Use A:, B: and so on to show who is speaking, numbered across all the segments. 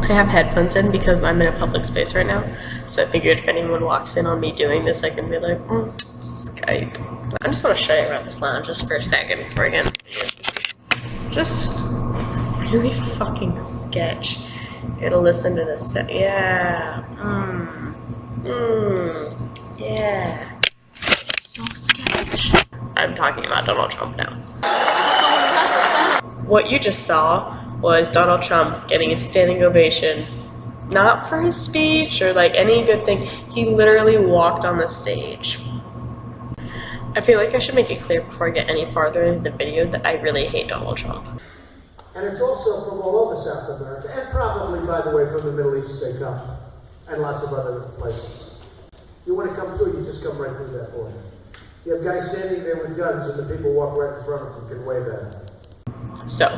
A: I have headphones in because I'm in a public space right now, so I figured if anyone walks in on me doing this, I can be like, Skype. I just want to show you around this lounge just for a second before I get into the video. Just really fucking sketch. Gotta listen to this set. Yeah. Yeah. So sketch. I'm talking about Donald Trump now. What you just saw was Donald Trump getting a standing ovation, not for his speech or like any good thing. He literally walked on the stage. I feel like I should make it clear before I get any farther into the video that I really hate Donald Trump.
B: And it's also from all over South America, and probably, by the way, from the Middle East they come, and lots of other places. You want to come through, you just come right through that border. You have guys standing there with guns, and the people walk right in front of them and can wave at them.
A: So,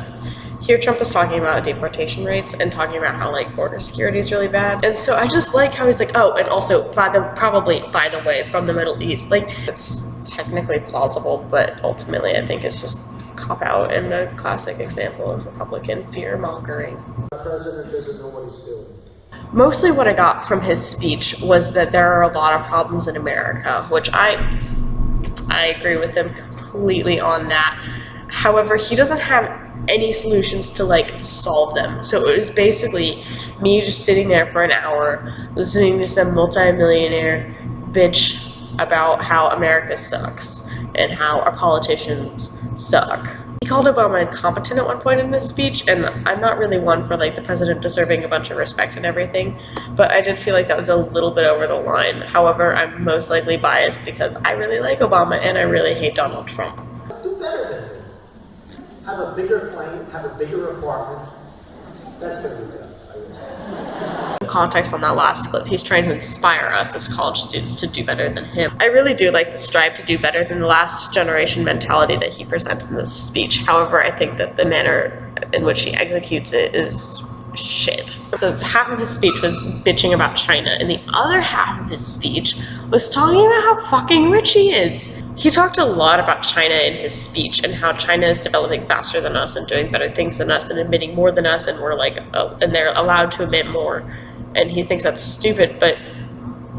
A: here Trump is talking about deportation rates and talking about how like border security is really bad. And so I just like how he's like, oh, and also probably by the way, from the Middle East. Like, it's technically plausible, but ultimately I think it's just cop out and a classic example of Republican fear mongering.
B: The president doesn't know what he's doing.
A: Mostly what I got from his speech was that there are a lot of problems in America, which I agree with him completely on that. However, he doesn't have any solutions to like solve them. So it was basically me just sitting there for an hour listening to some multi-millionaire bitch about how America sucks and how our politicians suck. He called Obama incompetent at one point in his speech, and I'm not really one for like the president deserving a bunch of respect and everything, but I did feel like that was a little bit over the line. However, I'm most likely biased because I really like Obama and I really hate Donald Trump.
B: Do better than me. Have a bigger plane, have a bigger apartment. That's going to be done, I would say.
A: Context on that last clip, he's trying to inspire us as college students to do better than him. I really do like the strive to do better than the last generation mentality that he presents in this speech. However, I think that the manner in which he executes it is shit. So half of his speech was bitching about China, and the other half of his speech was talking about how fucking rich he is. He talked a lot about China in his speech and how China is developing faster than us and doing better things than us and admitting more than us, and we're like, and they're allowed to admit more. And he thinks that's stupid, but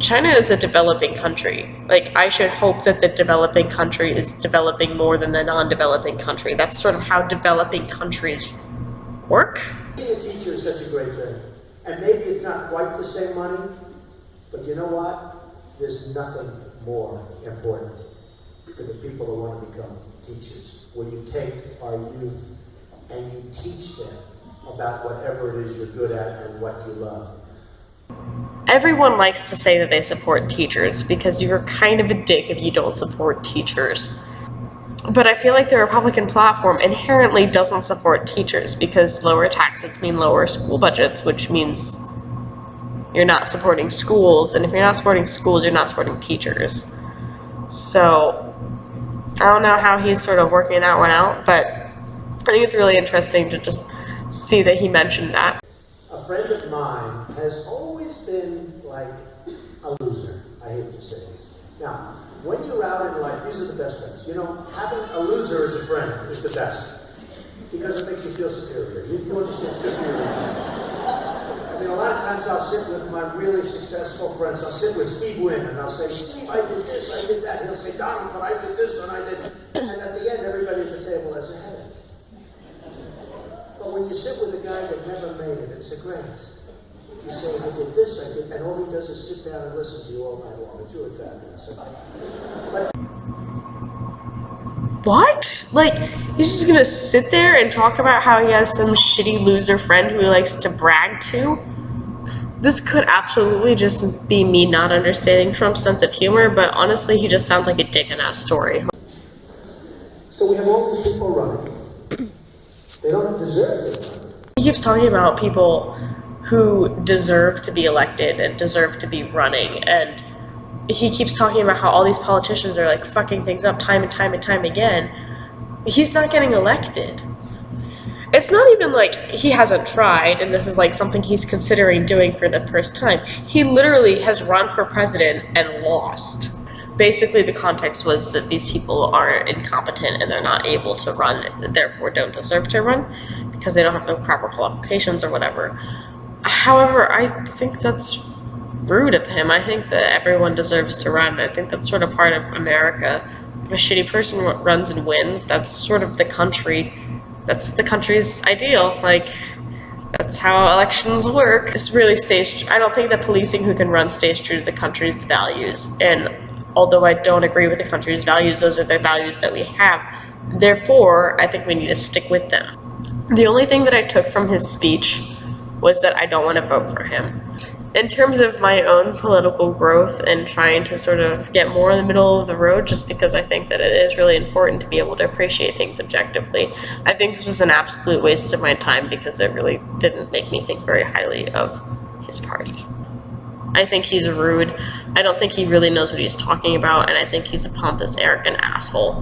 A: China is a developing country. Like, I should hope that the developing country is developing more than the non-developing country. That's sort of how developing countries work.
B: Being a teacher is such a great thing. And maybe it's not quite the same money, but you know what? There's nothing more important for the people who want to become teachers, where you take our youth and you teach them about whatever it is you're good at and what you love.
A: Everyone likes to say that they support teachers because you're kind of a dick if you don't support teachers. But I feel like the Republican platform inherently doesn't support teachers because lower taxes mean lower school budgets, which means you're not supporting schools, and if you're not supporting schools, you're not supporting teachers. So I don't know how he's sort of working that one out, but I think it's really interesting to just see that he mentioned that.
B: A friend of mine has always been like a loser. I hate to say this. Now, when you're out in life, these are the best things. You know, having a loser as a friend is the best because it makes you feel superior. You understand it's good for you. I mean, a lot of times I'll sit with my really successful friends. I'll sit with Steve Wynn and I'll say, Steve, I did this, I did that. He'll say, Donald, but I did this and I did. And at the end, everybody at the table has a headache. But when you sit with a guy that never made it, it's a grace. You say, I did this, I did, and all he does is sit down and listen to you all night long. It's really fabulous. But
A: What? Like, he's just gonna sit there and talk about how he has some shitty loser friend who he likes to brag to? This could absolutely just be me not understanding Trump's sense of humor, but honestly, he just sounds like a dick in that story.
B: So we have all these people running. They don't deserve to run.
A: He keeps talking about people who deserve to be elected and deserve to be running, and he keeps talking about how all these politicians are like fucking things up time and time and time again. He's not getting elected. It's not even like he hasn't tried and this is like something he's considering doing for the first time. He literally has run for president and lost. Basically, the context was that these people are incompetent and they're not able to run, therefore don't deserve to run because they don't have the proper qualifications or whatever. However, I think that's rude of him. I think that everyone deserves to run. I think that's sort of part of America. If a shitty person runs and wins, that's sort of the country. That's the country's ideal. Like, that's how elections work. This really stays. I don't think that policing who can run stays true to the country's values. And although I don't agree with the country's values, those are the values that we have. Therefore, I think we need to stick with them. The only thing that I took from his speech was that I don't want to vote for him. In terms of my own political growth and trying to sort of get more in the middle of the road, just because I think that it is really important to be able to appreciate things objectively, I think this was an absolute waste of my time because it really didn't make me think very highly of his party. I think he's rude. I don't think he really knows what he's talking about, and I think he's a pompous, arrogant asshole.